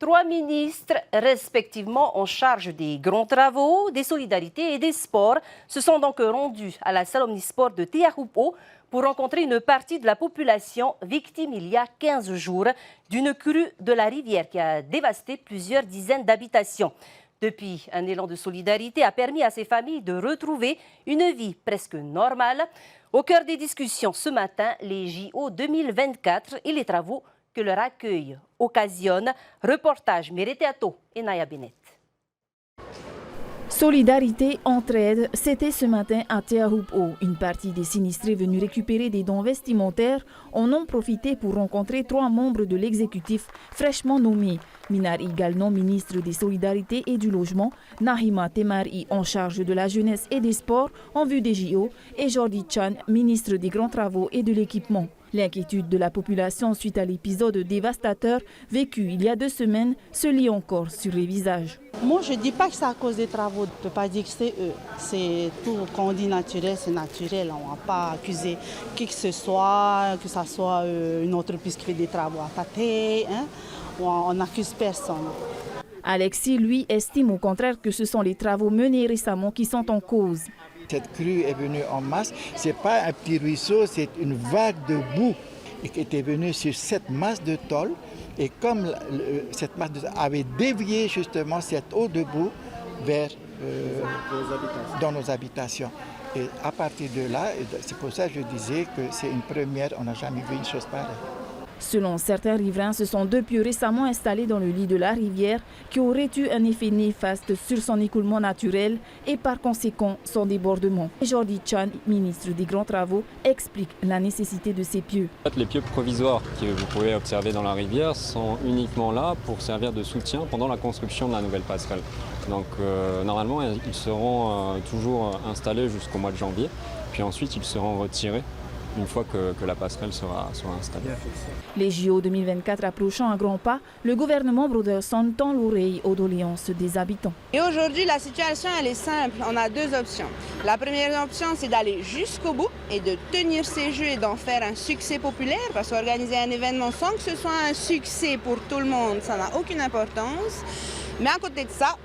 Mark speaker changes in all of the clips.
Speaker 1: Trois ministres, respectivement en charge des grands travaux, des solidarités et des sports, se sont donc rendus à la salle omnisport de Tiahupo pour rencontrer une partie de la population victime il y a 15 jours d'une crue de la rivière qui a dévasté plusieurs dizaines d'habitations. Depuis, un élan de solidarité a permis à ces familles de retrouver une vie presque normale. Au cœur des discussions ce matin, les JO 2024 et les travaux que leur accueil occasionne. Reportage Mereteato et Naya Bennett.
Speaker 2: Solidarité, entraide, c'était ce matin à Tiahupo. Une partie des sinistrés venus récupérer des dons vestimentaires en ont profité pour rencontrer trois membres de l'exécutif fraîchement nommés. Minari Galnon, ministre des Solidarités et du Logement, Nahima Temari, en charge de la jeunesse et des sports en vue des JO, et Jordi Chan, ministre des Grands Travaux et de l'Équipement. L'inquiétude de la population suite à l'épisode dévastateur vécu il y a 2 semaines se lit encore sur les visages.
Speaker 3: Moi, je ne dis pas que c'est à cause des travaux. Je ne peux pas dire que c'est eux. C'est tout. Quand on dit naturel, c'est naturel. On ne va pas accuser qui que ce soit une entreprise qui fait des travaux à tâter. Hein? On n'accuse personne.
Speaker 2: Alexis, lui, estime au contraire que ce sont les travaux menés récemment qui sont en cause.
Speaker 4: Cette crue est venue en masse. Ce n'est pas un petit ruisseau, c'est une vague de boue qui était venue sur cette masse de tôle. Et comme cette masse de tôle avait dévié justement cette eau de boue vers dans nos habitations. Et à partir de là, c'est pour ça que je disais que c'est une première, on n'a jamais vu une chose pareille.
Speaker 2: Selon certains riverains, ce sont 2 pieux récemment installés dans le lit de la rivière qui auraient eu un effet néfaste sur son écoulement naturel et par conséquent son débordement. Jordi Chan, ministre des Grands Travaux, explique la nécessité de ces pieux.
Speaker 5: Les pieux provisoires que vous pouvez observer dans la rivière sont uniquement là pour servir de soutien pendant la construction de la nouvelle passerelle. Donc normalement, ils seront toujours installés jusqu'au mois de janvier, puis ensuite ils seront retirés une fois que la passerelle sera installée.
Speaker 2: Les JO 2024 approchant à grands pas, le gouvernement Broderson tend l'oreille aux doléances des habitants.
Speaker 6: Et aujourd'hui, la situation elle est simple. On a 2 options. La première option, c'est d'aller jusqu'au bout et de tenir ces Jeux et d'en faire un succès populaire, parce qu'organiser un événement sans que ce soit un succès pour tout le monde, ça n'a aucune importance. Mais à côté de ça,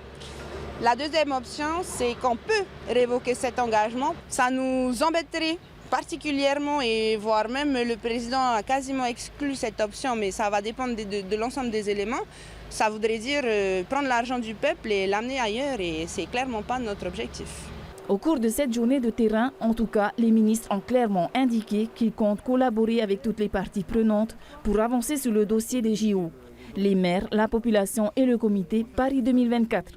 Speaker 6: la deuxième option, c'est qu'on peut révoquer cet engagement. Ça nous embêterait particulièrement, et voire même le président a quasiment exclu cette option, mais ça va dépendre de l'ensemble des éléments. Ça voudrait dire prendre l'argent du peuple et l'amener ailleurs, et c'est clairement pas notre objectif.
Speaker 2: Au cours de cette journée de terrain, en tout cas, les ministres ont clairement indiqué qu'ils comptent collaborer avec toutes les parties prenantes pour avancer sur le dossier des JO. Les maires, la population et le comité Paris 2024.